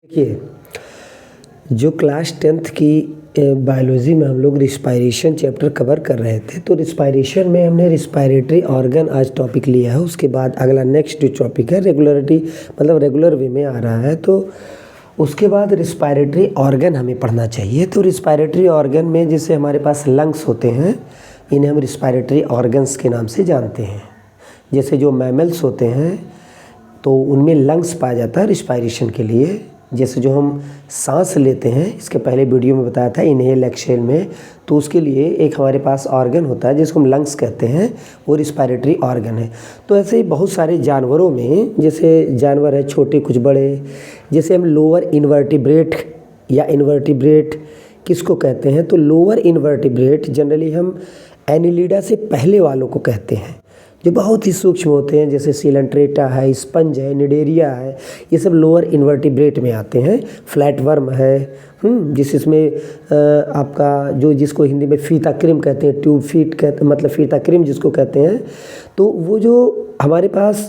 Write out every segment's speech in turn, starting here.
देखिए, जो class 10th की बायोलॉजी में हम लोग रिस्पायरेशन चैप्टर कवर कर रहे थे, तो रिस्पायरेशन में हमने रिस्पायरेटरी ऑर्गन आज टॉपिक लिया है। उसके बाद अगला नेक्स्ट जो टॉपिक है रेगुलरिटी, मतलब रेगुलर वे में आ रहा है, तो उसके बाद रिस्पायरेटरी ऑर्गन हमें पढ़ना चाहिए। तो रिस्पायरेटरी ऑर्गन में जैसे हमारे पास लंग्स होते हैं, इन्हें हम रिस्पायरेटरी ऑर्गन्स के नाम से जानते हैं। जैसे जो मैमल्स होते हैं तो उनमें लंग्स पाया जाता है रिस्पायरेशन के लिए। जैसे जो हम सांस लेते हैं, इसके पहले वीडियो में बताया था इनहेल एक्सहेल में, तो उसके लिए एक हमारे पास ऑर्गन होता है जिसको हम लंग्स कहते हैं, वो रिस्पायरेटरी ऑर्गन है। तो ऐसे ही बहुत सारे जानवरों में, जैसे जानवर है छोटे कुछ बड़े, जैसे हम लोअर इन्वर्टिब्रेट या इन्वर्टिब्रेट किसको कहते हैं, तो लोअर इन्वर्टिब्रेट जनरली हम एनिलिडा से पहले वालों को कहते हैं, जो बहुत ही सूक्ष्म होते हैं। जैसे सीलेंट्रेटा है, स्पंज है, निडेरिया है, ये सब लोअर इन्वर्टिब्रेट में आते हैं। फ्लैट वर्म है, जिसमें आपका जो जिसको हिंदी में फीता क्रिम कहते हैं, ट्यूब फीट कहते, मतलब फीता क्रिम जिसको कहते हैं, तो वो जो हमारे पास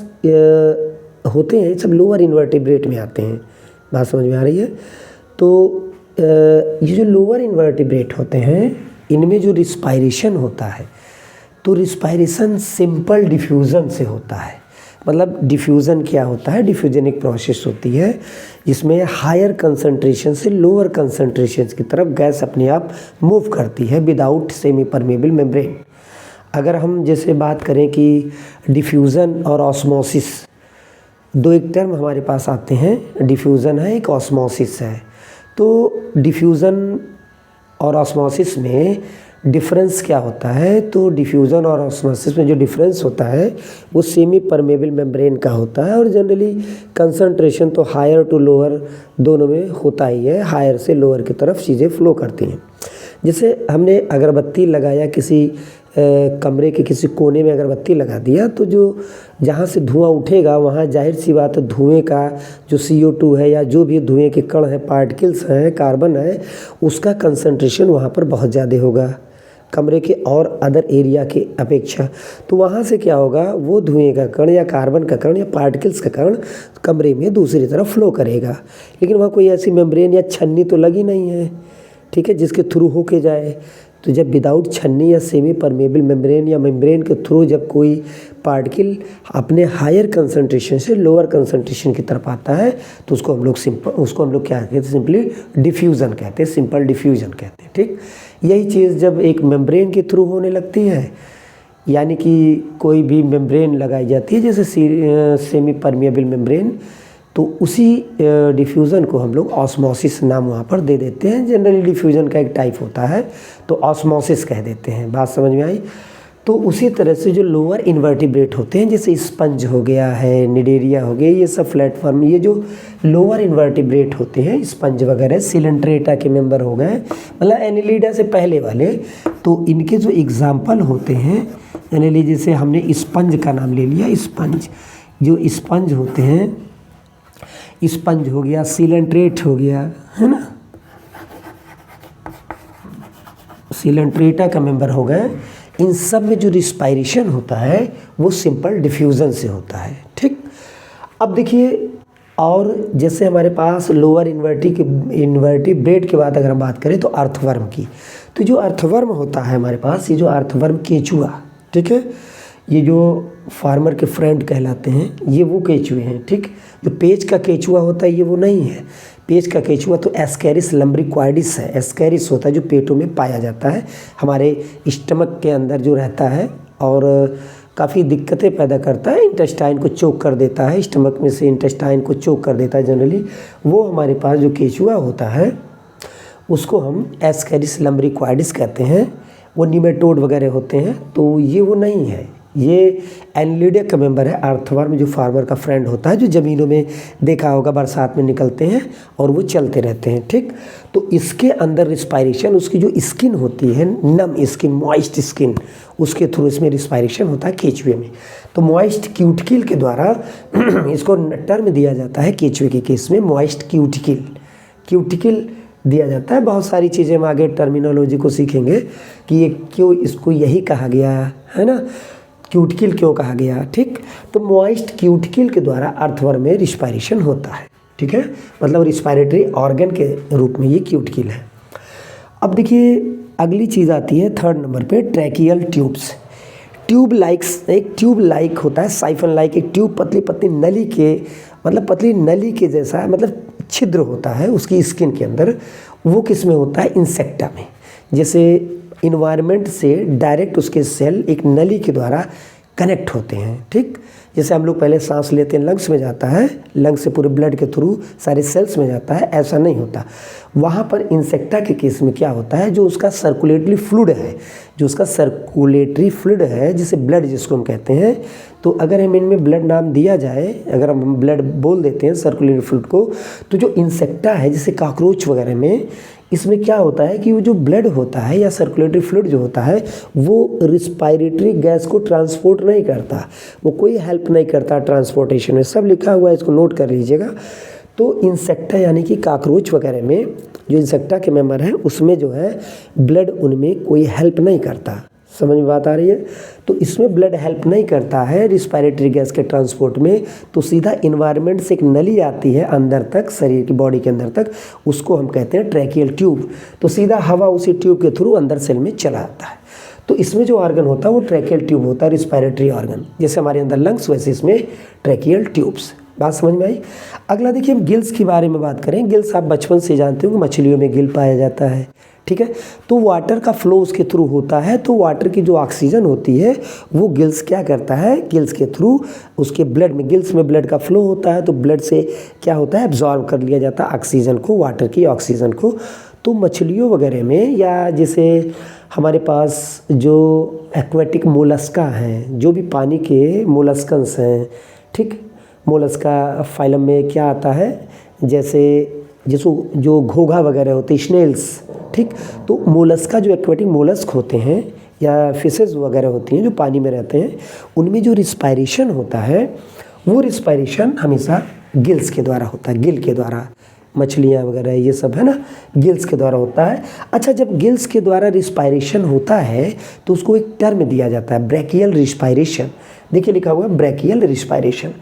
होते हैं सब लोअर इन्वर्टिब्रेट में आते हैं। बात समझ में आ रही है? तो ये जो लोअर इन्वर्टिब्रेट होते हैं, इनमें जो रिस्पायरेशन होता है, तो रिस्पायरेशन सिंपल डिफ्यूज़न से होता है। मतलब डिफ्यूज़न क्या होता है? डिफ्यूजनिक प्रोसेस होती है जिसमें हायर कंसंट्रेशन से लोअर कंसंट्रेशन की तरफ गैस अपने आप मूव करती है विदाउट सेमी परमेबल मेम्ब्रेन। अगर हम जैसे बात करें कि डिफ्यूज़न और ऑस्मोसिस, दो एक टर्म हमारे पास आते हैं, डिफ्यूज़न है, एक ऑस्मोसिस है। तो डिफ्यूज़न और ऑस्मोसिस में डिफरेंस क्या होता है? तो डिफ्यूज़न और ऑस्मोसिस में जो डिफरेंस होता है वो सेमी परमेबल मेम्ब्रेन का होता है, और जनरली कंसंट्रेशन तो हायर टू लोअर दोनों में होता ही है, हायर से लोअर की तरफ चीज़ें फ्लो करती हैं। जैसे हमने अगरबत्ती लगाया, किसी कमरे के किसी कोने में अगरबत्ती लगा दिया, तो जो जहाँ से धुआं उठेगा वहाँ जाहिर सी बात है धुएँ का जो CO2 है या जो भी धुएँ के कण हैं, पार्टिकल्स हैं, कार्बन है, उसका कंसंट्रेशन वहाँ पर बहुत ज़्यादा होगा कमरे के और अदर एरिया के अपेक्षा। तो वहाँ से क्या होगा, वो धुएँ का कण या कार्बन का कण या पार्टिकल्स का कण कमरे में दूसरी तरफ फ्लो करेगा। लेकिन वहाँ कोई ऐसी मेम्ब्रेन या छन्नी तो लगी नहीं है, ठीक है, जिसके थ्रू होके जाए। तो जब विदाउट छन्नी या सेमी परमेबल मेम्ब्रेन या मेम्ब्रेन के थ्रू जब कोई पार्टिकल अपने हायर कंसंट्रेशन से लोअर कंसंट्रेशन की तरफ आता है, तो उसको हम लोग क्या कहते हैं? सिंपली डिफ्यूज़न कहते हैं, सिंपल डिफ्यूज़न कहते हैं। ठीक, यही चीज़ जब एक मेम्ब्रेन के थ्रू होने लगती है, यानी कि कोई भी मेम्ब्रेन लगाई जाती है जैसे सेमी परमेबल मेम्ब्रेन, तो उसी डिफ्यूज़न को हम लोग ऑस्मोसिस नाम वहाँ पर दे देते हैं। जनरली डिफ्यूज़न का एक टाइप होता है तो ऑस्मोसिस कह देते हैं। बात समझ में आई? तो उसी तरह से जो लोअर इन्वर्टिब्रेट होते हैं, जैसे स्पंज हो गया है, निडेरिया हो गया, ये सब प्लेटफॉर्म, ये जो लोअर इन्वर्टिब्रेट होते हैं, स्पंज वगैरह, सिलेंट्रेटा के मेंबर हो गए, मतलब एनिलिडा से पहले वाले, तो इनके जो एग्जाम्पल होते हैं, यानी जैसे हमने स्पंज का नाम ले लिया, स्पंज, जो स्पंज होते हैं, स्पंज हो गया, सिलेंट्रेट हो गया, है ना, सिलेंट्रेटा का मेंबर हो गए, इन सब में जो रिस्पायरेशन होता है वो सिंपल डिफ्यूज़न से होता है। ठीक, अब देखिए, और जैसे हमारे पास लोअर इन्वर्टिब्रेट के बाद अगर हम बात करें तो अर्थवर्म की, तो जो अर्थवर्म होता है हमारे पास, ये जो अर्थवर्म केचुआ, ठीक है, ये जो फार्मर के फ्रेंड कहलाते हैं, ये वो केचुए हैं। ठीक, जो पेज का केचुआ होता है ये वो नहीं है। पेज का केचुआ तो एस्केरिस लम्ब्रिक्वाइडिस है। एस्केरिस होता है जो पेटों में पाया जाता है, हमारे स्टमक के अंदर जो रहता है, और काफ़ी दिक्कतें पैदा करता है, इंटेस्टाइन को चोक कर देता है, स्टमक में से इंटेस्टाइन को चोक कर देता है जनरली। वो हमारे पास जो केचुआ होता है उसको हम एस्केरिस लम्ब्रिक्वाइडिस कहते हैं। वो निमेटोड वगैरह होते हैं, तो ये वो नहीं है, ये एनिलिडा का मेंबर है। अर्थवर्म जो फार्मर का फ्रेंड होता है, जो ज़मीनों में देखा होगा बरसात में निकलते हैं और वो चलते रहते हैं। ठीक, तो इसके अंदर रिस्पायरेशन, उसकी जो स्किन होती है, नम स्किन, मॉइस्ट स्किन, उसके थ्रू इसमें रिस्पायरेशन होता है केचुए में। तो मॉइस्ट क्यूटिकल के द्वारा इसको टर्म दिया जाता है केचुए के केस में, मॉइस्ट क्यूटिकल दिया जाता है। बहुत सारी चीज़ें हम आगे टर्मिनोलॉजी को सीखेंगे कि ये क्यों इसको यही कहा गया है ना, क्यूटिकल क्यों कहा गया। ठीक, तो मॉइस्ट क्यूटिकल के द्वारा अर्थवर्म में रिस्पायरेशन होता है। ठीक है, मतलब रिस्पायरेटरी ऑर्गन के रूप में ये क्यूटिकल है। अब देखिए अगली चीज़ आती है थर्ड नंबर पे, ट्रैकियल ट्यूब्स। एक ट्यूब लाइक होता है, साइफन लाइक एक ट्यूब, पतली पतली नली के, मतलब पतली नली के जैसा, मतलब छिद्र होता है उसकी स्किन के अंदर। वो किस में होता है? इंसेक्टा में। जैसे इन्वायरमेंट से डायरेक्ट उसके सेल एक नली के द्वारा कनेक्ट होते हैं, ठीक। जैसे हम लोग पहले सांस लेते हैं, लंग्स में जाता है, लंग्स से पूरे ब्लड के थ्रू सारे सेल्स में जाता है, ऐसा नहीं होता। वहाँ पर इंसेक्टा के केस में क्या होता है, जो उसका सर्कुलेटरी फ्लूइड है, जिसे ब्लड जिसको हम कहते हैं, तो अगर हम इनमें ब्लड नाम दिया जाए, अगर हम ब्लड बोल देते हैं सर्कुलेटरी फ्लूइड को, तो जो इंसेक्टा है जैसे कॉकरोच वगैरह में, इसमें क्या होता है कि वो जो ब्लड होता है या सर्कुलेटरी फ्लूइड जो होता है वो रिस्पायरेटरी गैस को ट्रांसपोर्ट नहीं करता, वो कोई हेल्प नहीं करता ट्रांसपोर्टेशन में। सब लिखा हुआ है, इसको नोट कर लीजिएगा। तो इंसेक्टा यानी कि कॉकरोच वगैरह में जो इंसेक्टा के मेंबर हैं उसमें जो है ब्लड उनमें कोई हेल्प नहीं करता। समझ में बात आ रही है? तो इसमें ब्लड हेल्प नहीं करता है रिस्पायरेटरी गैस के ट्रांसपोर्ट में, तो सीधा इन्वायरमेंट से एक नली आती है अंदर तक, शरीर की बॉडी के अंदर तक, उसको हम कहते हैं ट्रैकियल ट्यूब। तो सीधा हवा उसी ट्यूब के थ्रू अंदर सेल में चला आता है। तो इसमें जो ऑर्गन होता है वो ट्रैकियल ट्यूब होता है, रिस्पायरेटरी ऑर्गन। जैसे हमारे अंदर लंग्स, वैसे इसमें ट्रैकियल ट्यूब्स। बात समझ में आई? अगला देखिए हम गिल्स के बारे में बात करें। गिल्स आप बचपन से जानते हो कि मछलियों में गिल पाया जाता है, ठीक है। तो वाटर का फ्लो उसके थ्रू होता है, तो वाटर की जो ऑक्सीजन होती है वो गिल्स क्या करता है, गिल्स के थ्रू उसके ब्लड में, गिल्स में ब्लड का फ्लो होता है, तो ब्लड से क्या होता है, एब्जॉर्ब कर लिया जाता है ऑक्सीजन को, वाटर की ऑक्सीजन को। तो मछलियों वगैरह में, या जैसे हमारे पास जो एक्वेटिक मोलस्का हैं, जो भी पानी के मोलस्कन्स हैं, ठीक, मोलस्का फाइलम में क्या आता है, जैसे जो घोंघा वगैरह होते हैं, स्नेल्स, ठीक। तो मोलस्का जो एक्वेटिक मोलस्क होते हैं या फिशेस वगैरह होती हैं जो पानी में रहते हैं, उनमें जो रिस्पायरेशन होता है वो रिस्पायरेशन हमेशा गिल्स के द्वारा होता है, गिल के द्वारा। मछलियाँ वगैरह ये सब है ना, गिल्स के द्वारा होता है। अच्छा, जब गिल्स के द्वारा रिस्पायरेशन होता है तो उसको एक टर्म दिया जाता है, ब्रैकियल रिस्पायरेशन। देखिए लिखा हुआ है ब्रैकियल रिस्पायरेशन।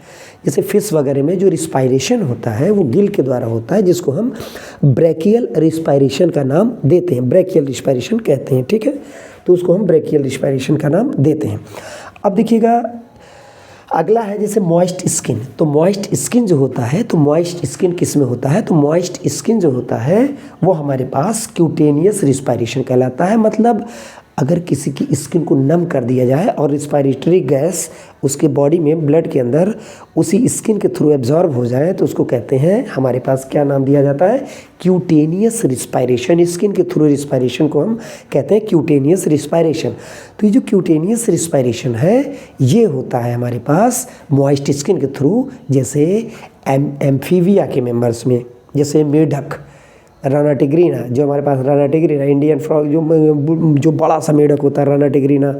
जैसे फिश वगैरह में जो रिस्पायरेशन होता है वो गिल के द्वारा होता है, जिसको हम ब्रैकियल रिस्पायरेशन का नाम देते हैं, ब्रैकियल रिस्पायरेशन कहते हैं, ठीक है। तो उसको हम ब्रैकियल रिस्पायरेशन का नाम देते हैं। अब देखिएगा अगला है जैसे मॉइस्ट स्किन। तो मॉइस्ट स्किन जो होता है, तो मॉइस्ट स्किन किस में होता है, तो मॉइस्ट स्किन जो होता है वो हमारे पास क्यूटेनियस रिस्पायरेशन कहलाता है। मतलब अगर किसी की स्किन को नम कर दिया जाए और रिस्पायरेटरी गैस उसके बॉडी में, ब्लड के अंदर उसी स्किन के थ्रू एब्जॉर्ब हो जाए, तो उसको कहते हैं, हमारे पास क्या नाम दिया जाता है, क्यूटेनियस रिस्पायरेशन। स्किन के थ्रू रिस्पायरेशन को हम कहते हैं क्यूटेनियस रिस्पायरेशन। तो ये जो क्यूटेनियस रिस्पायरेशन है ये होता है हमारे पास मॉइस्ट स्किन के थ्रू। जैसे एम्फीबिया के मेंबर्स में, जैसे मेढक, राना टिग्रीना, जो हमारे पास राना टिग्रीना, इंडियन फ्रॉग, जो बड़ा सा मेढक होता है राना टिग्रीना,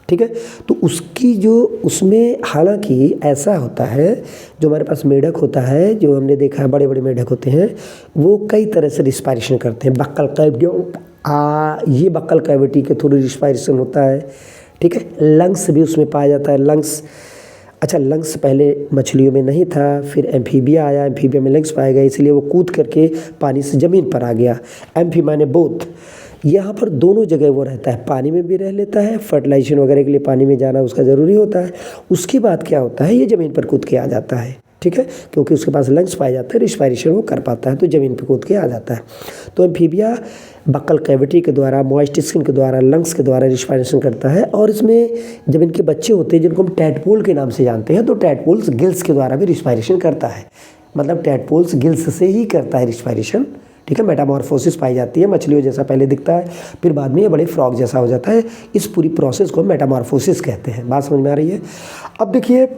ठीक है। तो उसकी जो, उसमें हालांकि ऐसा होता है, जो हमारे पास मेढक होता है, जो हमने देखा है बड़े बड़े मेढक होते हैं, वो कई तरह से रिस्पायरेशन करते हैं। बक्कल कैविटी, ये बक्कल कैविटी के थ्रू रिस्पायरेशन होता है, ठीक है। लंग्स भी उसमें पाया जाता है, लंग्स। अच्छा, लंग्स पहले मछलियों में नहीं था, फिर एम्फीबिया आया, एम्फीबिया में लंग्स पाया गया, इसलिए वो कूद करके पानी से ज़मीन पर आ गया। एम्फी माने बोथ, यहाँ पर दोनों जगह वो रहता है, पानी में भी रह लेता है, फर्टिलाइजेशन वगैरह के लिए पानी में जाना उसका ज़रूरी होता है। उसके बाद क्या होता है, ये ज़मीन पर कूद के आ जाता है, ठीक है, क्योंकि उसके पास लंग्स पाए जाते हैं, रिस्पायरेशन वो कर पाता है, तो ज़मीन पर कूद के आ जाता है। तो एम्फीबिया बक्कल कैविटी के द्वारा, मॉइस्ट स्किन के द्वारा, लंग्स के द्वारा रिस्पायरेशन करता है। और इसमें जब इनके बच्चे होते हैं, जिनको हम टैडपोल के नाम से जानते हैं, तो टैडपोल्स गिल्स के द्वारा भी रिस्पायरेशन करता है। मतलब टैडपोल्स गिल्स से ही करता है रिस्पायरेशन, ठीक है। मेटामॉर्फोसिस पाई जाती है, मछलियों जैसा पहले दिखता है, फिर बाद में ये बड़े फ्रॉग जैसा हो जाता है। इस पूरी प्रोसेस को मेटामॉर्फोसिस कहते हैं। बात समझ में आ रही है? अब देखिए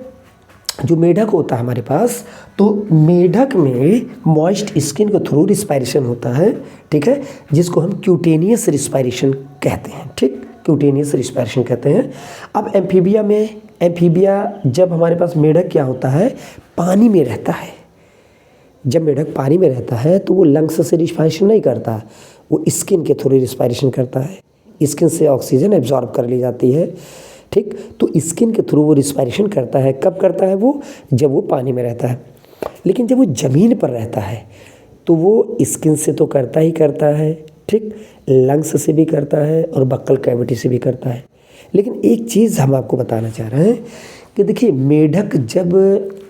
जो मेढक होता है हमारे पास, तो मेढक में मॉइस्ट स्किन के थ्रू रिस्पायरेशन होता है, ठीक है, जिसको हम क्यूटेनियस रिस्पायरेशन कहते हैं, ठीक, क्यूटेनियस रिस्पायरेशन कहते हैं। अब एम्फीबिया में, एम्फीबिया जब हमारे पास मेढक क्या होता है, पानी में रहता है। जब मेढक पानी में रहता है तो वो लंग्स से रिस्पायरेशन नहीं करता, वो स्किन के थ्रू रिस्पायरेशन करता है। स्किन से ऑक्सीजन एब्जॉर्ब कर ली जाती है, ठीक। तो स्किन के थ्रू वो रिस्पायरेशन करता है। कब करता है वो, जब वो पानी में रहता है। लेकिन जब वो ज़मीन पर रहता है तो वो स्किन से तो करता ही करता है, ठीक, लंग्स से भी करता है और बक्कल कैविटी से भी करता है। लेकिन एक चीज़ हम आपको बताना चाह रहे हैं कि देखिए, मेढक जब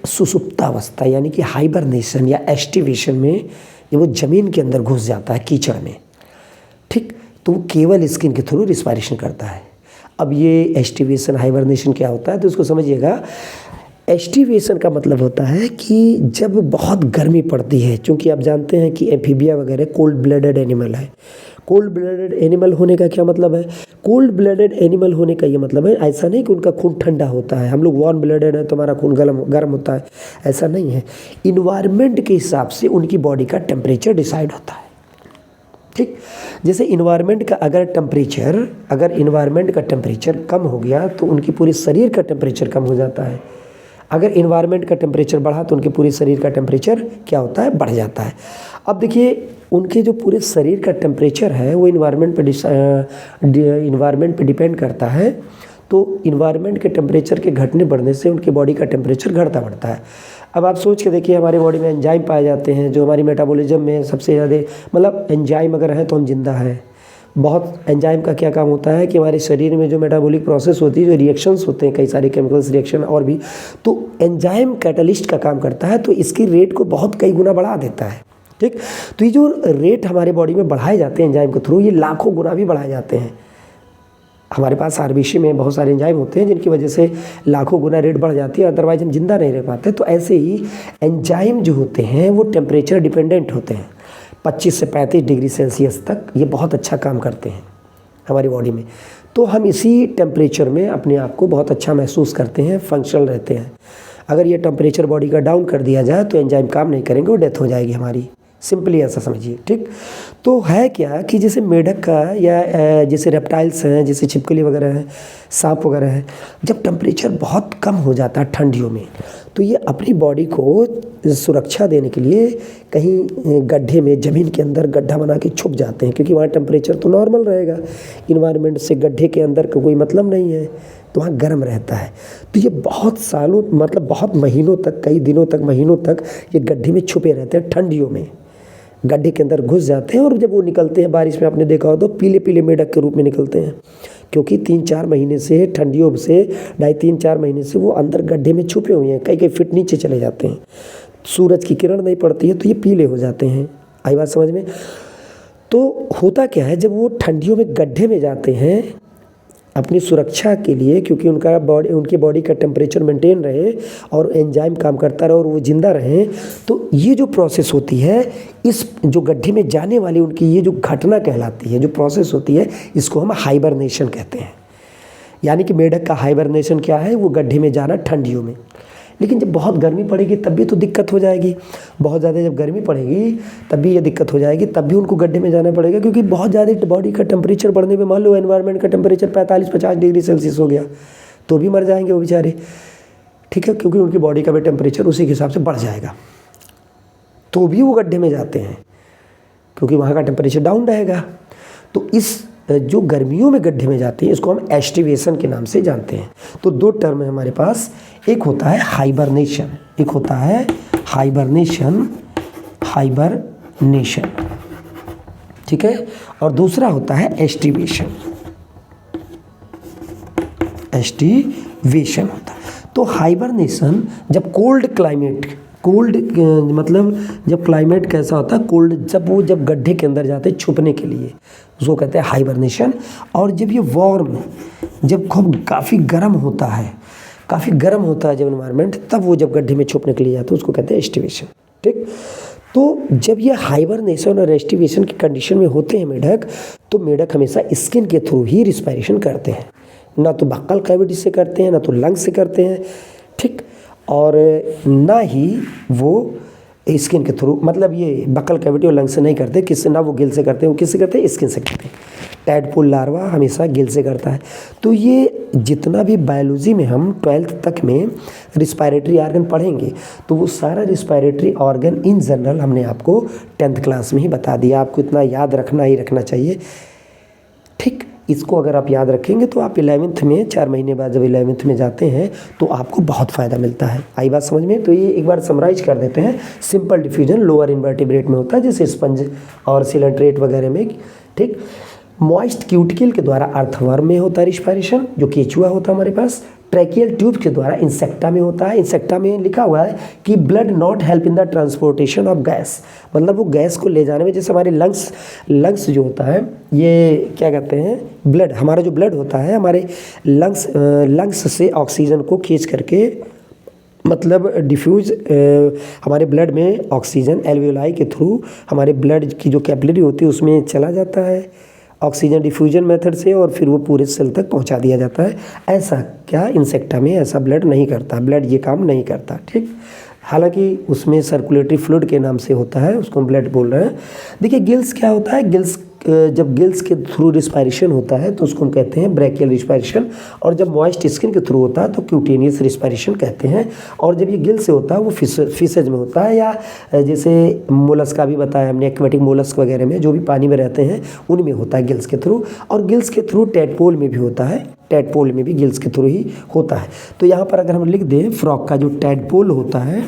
सुसुप्तावस्था यानी कि हाइबरनेशन या एस्टिवेशन में जब वो ज़मीन के अंदर घुस जाता है कीचड़ में, ठीक, तो वो केवल स्किन के थ्रू रिस्पायरेशन करता है। अब ये एस्टिवेशन हाइबरनेशन क्या होता है तो उसको समझिएगा। एस्टिवेशन का मतलब होता है कि जब बहुत गर्मी पड़ती है, क्योंकि आप जानते हैं कि एम्फीबिया वगैरह कोल्ड ब्लडेड एनिमल है। कोल्ड ब्लडेड एनिमल होने का क्या मतलब है? कोल्ड ब्लडेड एनिमल होने का ये मतलब है, ऐसा नहीं कि उनका खून ठंडा होता है, हम लोग वार्म ब्लडेड है तो हमारा खून गर्म होता है, ऐसा नहीं है। इन्वायरमेंट के हिसाब से उनकी बॉडी का टेम्परेचर डिसाइड होता है, ठीक। जैसे इन्वायरमेंट का अगर इन्वायरमेंट का टेम्परेचर कम हो गया तो उनकी पूरे शरीर का टेम्परेचर कम हो जाता है। अगर इन्वायरमेंट का टेम्परेचर बढ़ा तो उनके पूरे शरीर का टेम्परेचर क्या होता है? बढ़ जाता है। अब देखिए, उनके जो पूरे शरीर का टेम्परेचर है वो इन्वायरमेंट पे डिपेंड करता है। तो इन्वायरमेंट के टेम्परेचर के घटने बढ़ने से उनके बॉडी का टेम्परेचर घटता बढ़ता है। अब आप सोच के देखिए, हमारे बॉडी में एंजाइम पाए जाते हैं जो हमारी मेटाबॉलिज्म में सबसे ज़्यादा, मतलब एंजाइम अगर है तो हम जिंदा हैं। बहुत एंजाइम का क्या काम होता है कि हमारे शरीर में जो मेटाबॉलिक प्रोसेस होती है, जो रिएक्शंस होते हैं, कई सारे केमिकल्स रिएक्शन और भी, तो एंजाइम कैटलिस्ट का काम करता है, तो इसकी रेट को बहुत कई गुना बढ़ा देता है, ठीक। तो ये जो रेट हमारे बॉडी में बढ़ाए जाते हैं एंजाइम के थ्रू, ये लाखों गुना भी बढ़ाए जाते हैं। हमारे पास आरबीसी में बहुत सारे एंजाइम होते हैं जिनकी वजह से लाखों गुना रेट बढ़ जाती है, अदरवाइज हम जिंदा नहीं रह पाते। तो ऐसे ही एंजाइम जो होते हैं वो टेम्परेचर डिपेंडेंट होते हैं। 25 से 35 डिग्री सेल्सियस तक ये बहुत अच्छा काम करते हैं हमारी बॉडी में। तो हम इसी टेम्परेचर में अपने आप को बहुत अच्छा महसूस करते हैं, फंक्शनल रहते हैं। अगर ये टेम्परेचर बॉडी का डाउन कर दिया जाए तो एंजाइम काम नहीं करेंगे और डेथ हो जाएगी हमारी, सिंपली ऐसा समझिए, ठीक। तो है क्या कि जैसे मेढक का या जैसे रेप्टाइल्स हैं, जैसे छिपकली वगैरह हैं, सांप वगैरह हैं, जब टेम्परेचर बहुत कम हो जाता है ठंडियों में, तो ये अपनी बॉडी को सुरक्षा देने के लिए कहीं गड्ढे में, ज़मीन के अंदर गड्ढा बना के छुप जाते हैं, क्योंकि वहाँ टेम्परेचर तो नॉर्मल रहेगा। इन्वायरमेंट से गड्ढे के अंदर का कोई मतलब नहीं है, तो वहाँ गर्म रहता है। तो ये बहुत सालों, मतलब बहुत महीनों तक, कई दिनों तक, महीनों तक ये गड्ढे में छुपे रहते हैं। ठंडियों में गड्ढे के अंदर घुस जाते हैं और जब वो निकलते हैं बारिश में, आपने देखा हो तो पीले पीले मेढक के रूप में निकलते हैं, क्योंकि 3-4 महीने से, ठंडियों से 2.5-3-4 महीने से वो अंदर गड्ढे में छुपे हुए हैं, कई फीट नीचे चले जाते हैं। सूरज की किरण नहीं पड़ती है तो ये पीले हो जाते हैं। आई बात समझ में? तो होता क्या है, जब वो ठंडियों में गड्ढे में जाते हैं अपनी सुरक्षा के लिए, क्योंकि उनकी बॉडी का टेम्परेचर मेंटेन रहे और एंजाइम काम करता रहे और वो जिंदा रहें, तो ये जो प्रोसेस होती है, इस जो गड्ढे में जाने वाली उनकी ये जो घटना कहलाती है, जो प्रोसेस होती है, इसको हम हाइबरनेशन कहते हैं। यानी कि मेढक का हाइबरनेशन क्या है? वो गड्ढे में जाना ठंडियों में। लेकिन जब बहुत गर्मी पड़ेगी तब भी तो दिक्कत हो जाएगी। बहुत ज़्यादा जब गर्मी पड़ेगी तब भी ये दिक्कत हो जाएगी, तब भी उनको गड्ढे में जाना पड़ेगा, क्योंकि बहुत ज़्यादा बॉडी का टेम्परेचर बढ़ने पे, मान लो एनवायरनमेंट का टेम्परेचर 45-50 डिग्री सेल्सियस हो गया तो भी मर जाएंगे वो बेचारे, ठीक है, क्योंकि उनकी बॉडी का भी टेम्परेचर उसी के हिसाब से बढ़ जाएगा। तो भी वो गड्ढे में जाते हैं क्योंकि वहाँ का टेम्परेचर डाउन रहेगा। तो इस जो गर्मियों में गड्ढे में जाते हैं, इसको हम एस्टिवेशन के नाम से जानते हैं। तो 2 टर्म है हमारे पास, एक होता है हाइबरनेशन, एक होता है हाइबरनेशन, ठीक है, और दूसरा होता है एस्टिवेशन होता है। तो हाइबरनेशन जब मतलब जब क्लाइमेट कैसा होता है, कोल्ड, जब गड्ढे के अंदर जाते हैं छुपने के लिए, उसको कहते हैं हाइबरनेशन। और जब ये वार्म, जब खूब काफ़ी गर्म होता है जब एनवायरनमेंट, तब वो जब गड्ढे में छुपने के लिए जाते हैं, उसको कहते हैं एस्टिवेशन, ठीक। तो जब ये हाइबरनेशन और एस्टिवेशन की कंडीशन में होते हैं मेढक, तो मेढक हमेशा स्किन के थ्रू ही रिस्पायरेशन करते हैं, ना तो बक्कल कैविटी से करते हैं, ना तो लंग्स से करते हैं, ठीक, और ना ही वो स्किन के थ्रू, मतलब ये बक्कल कैविटी और लंग्स से नहीं करते। किससे? ना वो गिल से करते हैं, वो किससे करते हैं? स्किन से करते हैं। टैडपोल लार्वा हमेशा गिल से करता है। तो ये जितना भी बायोलॉजी में हम 12th तक में रिस्पायरेटरी ऑर्गन पढ़ेंगे, तो वो सारा रिस्पायरेटरी ऑर्गन इन जनरल हमने आपको 10th क्लास में ही बता दिया। आपको इतना याद रखना ही रखना चाहिए, ठीक। इसको अगर आप याद रखेंगे तो आप 11th में 4 महीने बाद जब 11th में जाते हैं तो आपको बहुत फ़ायदा मिलता है। आई बात समझ में? तो ये एक बार समराइज कर देते हैं। सिंपल डिफ्यूजन लोअर इन्वर्टिब्रेट में होता है, जैसे स्पंज और सिलेंट्रेट वगैरह में, ठीक। मॉइस्ट क्यूटिकल के द्वारा अर्थवर्म में होता है रिस्पायरेशन, जो केचुआ होता है हमारे पास। ट्रैकियल ट्यूब के द्वारा इंसेक्टा में होता है। इंसेक्टा में लिखा हुआ है कि blood not help in the transportation of gas, मतलब वो गैस को ले जाने में, जैसे हमारे लंग्स जो होता है, ये क्या कहते हैं, ब्लड, हमारा जो ब्लड होता है हमारे लंग्स से ऑक्सीजन को खींच करके, मतलब डिफ्यूज हमारे ब्लड में ऑक्सीजन एल्वियोलाई के थ्रू हमारे ब्लड की जो कैपिलरी होती है उसमें चला जाता है ऑक्सीजन डिफ्यूजन मेथड से, और फिर वो पूरे सेल तक पहुंचा दिया जाता है। ऐसा क्या इंसेक्टा में ऐसा ब्लड नहीं करता, ब्लड ये काम नहीं करता, ठीक। हालांकि उसमें सर्कुलेटरी फ्लूइड के नाम से होता है, उसको हम ब्लड बोल रहे हैं। देखिए गिल्स क्या होता है, गिल्स जब गिल्स के थ्रू रिस्पायरेशन होता है तो उसको हम कहते हैं ब्रैकियल रिस्पायरेशन, और जब मॉइस्ट स्किन के थ्रू होता है तो क्यूटेनियस रिस्पायरेशन कहते हैं। और जब ये गिल से होता है वो फिशेज में होता है, या जैसे मोलस्क का भी बताया हमने, एक्वेटिक मोलस्क वगैरह में जो भी पानी में रहते हैं उनमें होता है गिल्स के थ्रू। और गिल्स के थ्रू टैडपोल में भी होता है, टैडपोल में भी गिल्स के थ्रू ही होता है। तो यहाँ पर अगर हम लिख दें फ्रॉग का जो टैडपोल होता है,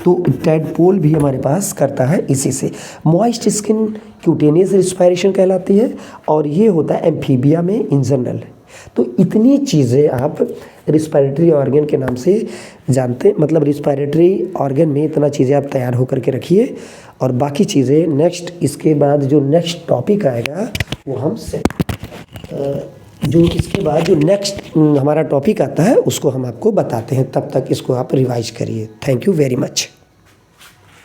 तो टैडपोल भी हमारे पास करता है इसी से। मॉइस्ट स्किन क्यूटेनियस रिस्पायरेशन कहलाती है, और ये होता है एम्फीबिया में इन जनरल। तो इतनी चीज़ें आप रिस्पायरेटरी ऑर्गन के नाम से जानते, मतलब रिस्पायरेटरी ऑर्गन में इतना चीज़ें आप तैयार होकर के रखिए, और बाकी चीज़ें नेक्स्ट, इसके बाद जो नेक्स्ट टॉपिक आएगा वो हम से जो इसके बाद जो नेक्स्ट हमारा टॉपिक आता है उसको हम आपको बताते हैं। तब तक इसको आप रिवाइज करिए। Thank you very much.